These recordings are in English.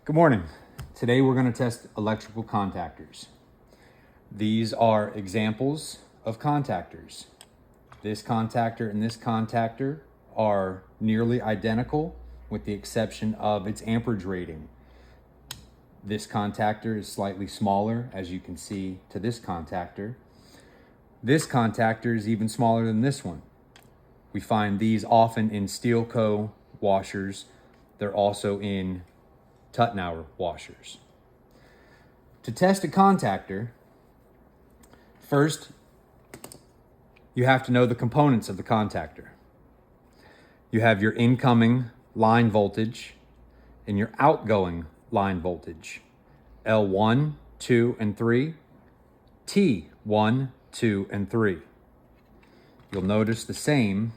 Good morning. Today we're going to test electrical contactors. These are examples of contactors. This contactor and this contactor are nearly identical with the exception of its amperage rating. This contactor is slightly smaller, as you can see, to this contactor. This contactor is even smaller than this one. We find these often in Steel Co. washers. They're also in Tuttenauer washers. To test a contactor, first you have to know the components of the contactor. You have your incoming line voltage and your outgoing line voltage. L1, 2, and 3, T1, 2, and 3. You'll notice the same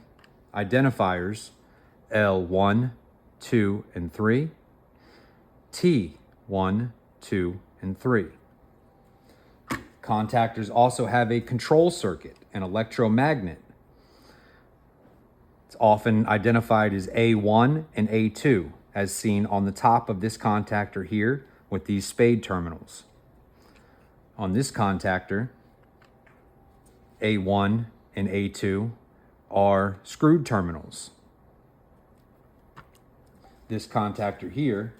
identifiers, L1, 2, and 3, T1, 2, and 3. Contactors also have a control circuit, an electromagnet. It's often identified as A1 and A2, as seen on the top of this contactor here with these spade terminals. On this contactor, A1 and A2 are screwed terminals. This contactor here,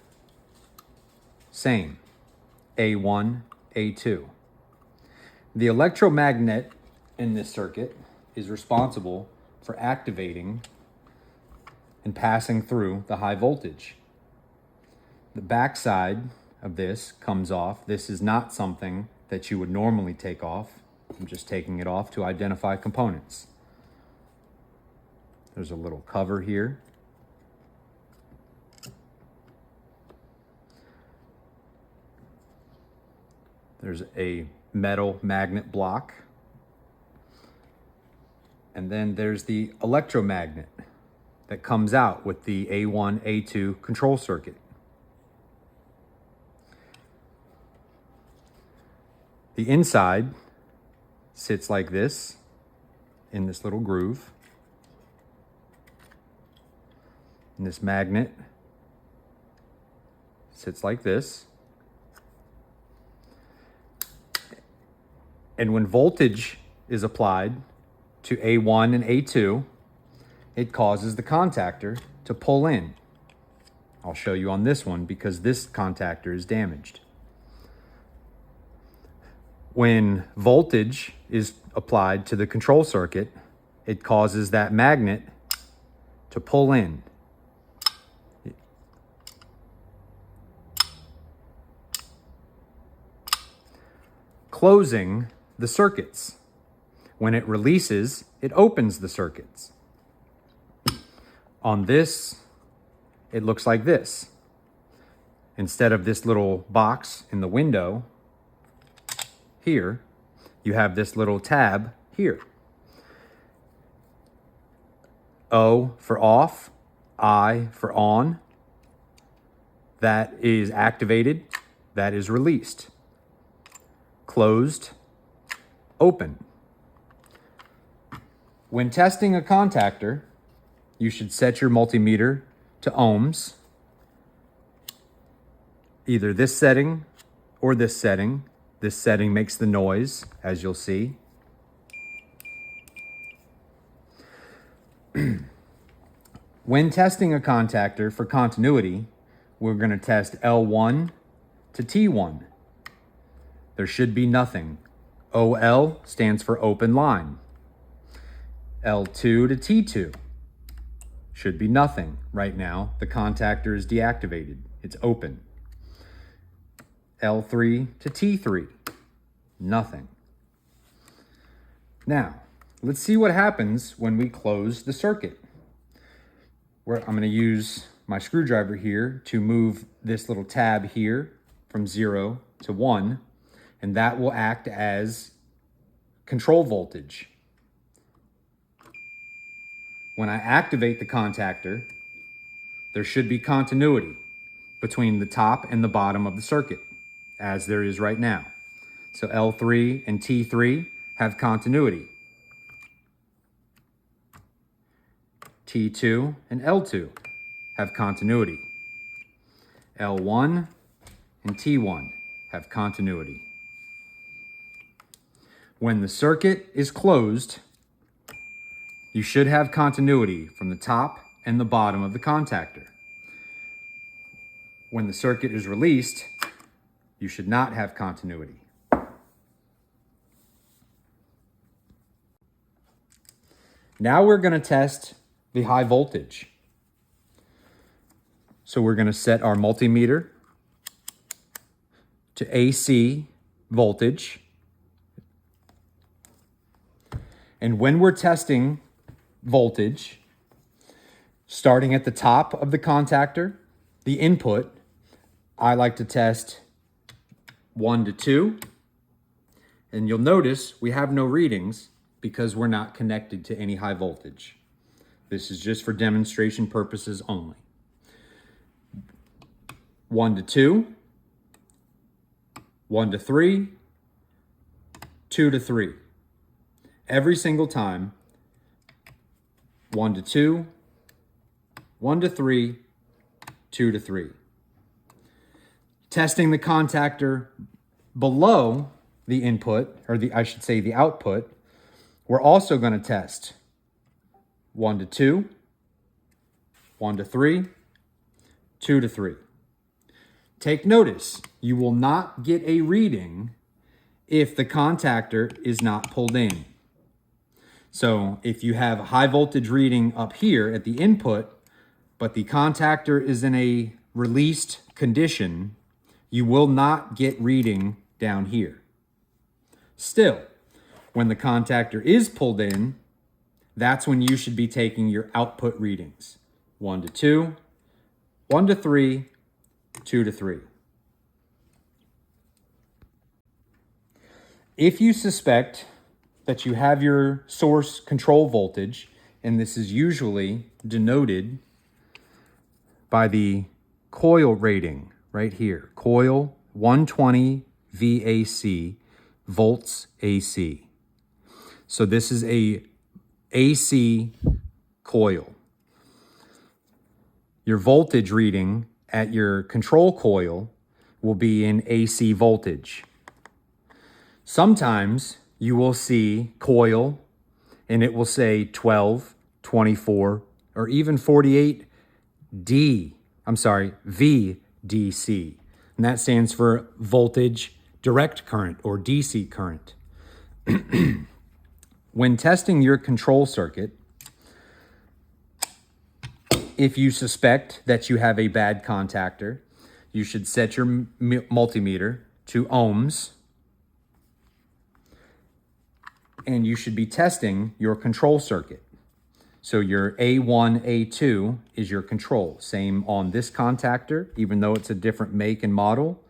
same, A1, A2. The electromagnet in this circuit is responsible for activating and passing through the high voltage. The backside of this comes off. This is not something that you would normally take off. I'm just taking it off to identify components. There's a little cover here. There's a metal magnet block. And then there's the electromagnet that comes out with the A1, A2 control circuit. The inside sits like this in this little groove. And this magnet sits like this. And when voltage is applied to A1 and A2, it causes the contactor to pull in. I'll show you on this one because this contactor is damaged. When voltage is applied to the control circuit, it causes that magnet to pull in. Closing the circuits. When it releases, it opens the circuits. On this, it looks like this. Instead of this little box in the window here, you have this little tab here. O for off, I for on. That is activated, that is released. Closed, open. When testing a contactor, you should set your multimeter to ohms, either this setting or this setting. This setting makes the noise, as you'll see. When testing a contactor for continuity, we're going to test L1 to T1. There should be nothing. OL stands for open line. L2 to T2 should be nothing. Right now, the contactor is deactivated. It's open. L3 to T3, nothing. Now, let's see what happens when we close the circuit. I'm going to use my screwdriver here to move this little tab here from 0 to 1, and that will act as control voltage. When I activate the contactor, there should be continuity between the top and the bottom of the circuit, as there is right now. So L3 and T3 have continuity. T2 and L2 have continuity. L1 and T1 have continuity. When the circuit is closed, you should have continuity from the top and the bottom of the contactor. When the circuit is released, you should not have continuity. Now we're going to test the high voltage. So we're going to set our multimeter to AC voltage. And when we're testing voltage, starting at the top of the contactor, the input, I like to test 1 to 2. And you'll notice we have no readings because we're not connected to any high voltage. This is just for demonstration purposes only. 1 to 2, 1 to 3, 2 to 3. Every single time, 1 to 2, 1 to 3, 2 to 3. Testing the contactor below the input, or I should say the output, we're also going to test 1 to 2, 1 to 3, 2 to 3. Take notice, you will not get a reading if the contactor is not pulled in. So if you have a high voltage reading up here at the input, but the contactor is in a released condition, you will not get reading down here. Still, when the contactor is pulled in, that's when you should be taking your output readings. 1 to 2, 1 to 3, 2 to 3. If you suspect that you have your source control voltage, and this is usually denoted by the coil rating right here, coil 120 VAC, volts AC. So this is a AC coil. Your voltage reading at your control coil will be in AC voltage. Sometimes you will see coil and it will say 12, 24, or even 48 VDC. And that stands for voltage direct current or DC current. When testing your control circuit, if you suspect that you have a bad contactor, you should set your multimeter to ohms, and you should be testing your control circuit. So your A1, A2 is your control. Same on this contactor, even though it's a different make and model.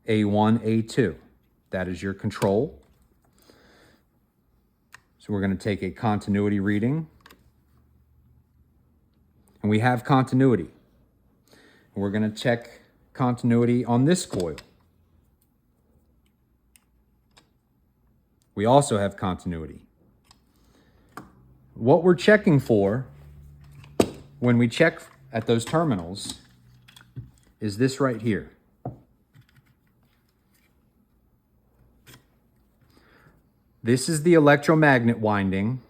A1, A2, that is your control. So we're going to take a continuity reading. And we have continuity. And we're going to check continuity on this coil. We also have continuity. What we're checking for when we check at those terminals is this right here. This is the electromagnet winding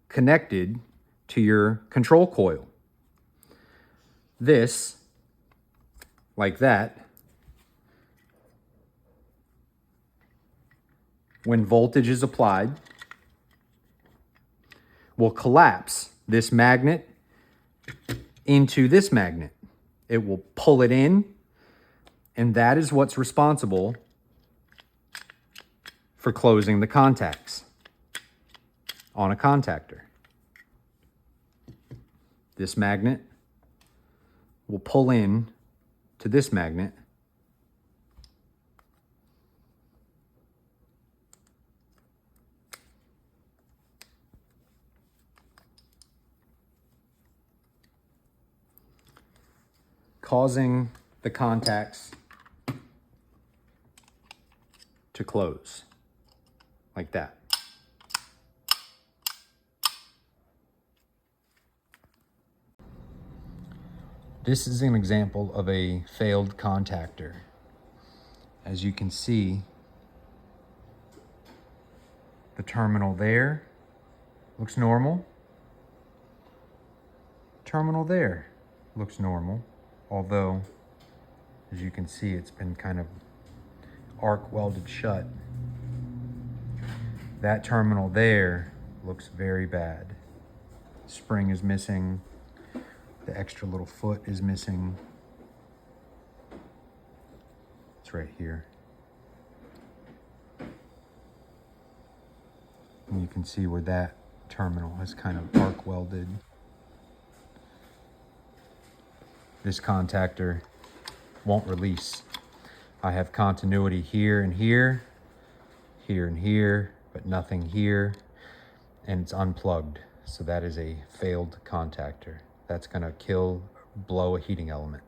connected to your control coil. This, like that, when voltage is applied, will collapse this magnet into this magnet. It will pull it in, and that is what's responsible for closing the contacts on a contactor. This magnet will pull in to this magnet, causing the contacts to close like that. This is an example of a failed contactor. As you can see, the terminal there looks normal. Terminal there looks normal, although, as you can see, it's been kind of arc welded shut. That terminal there looks very bad. Spring is missing. The extra little foot is missing. It's right here. And you can see where that terminal has kind of arc welded. This contactor won't release. I have continuity here and here, here and here, but nothing here, and it's unplugged. So that is a failed contactor. That's gonna blow a heating element.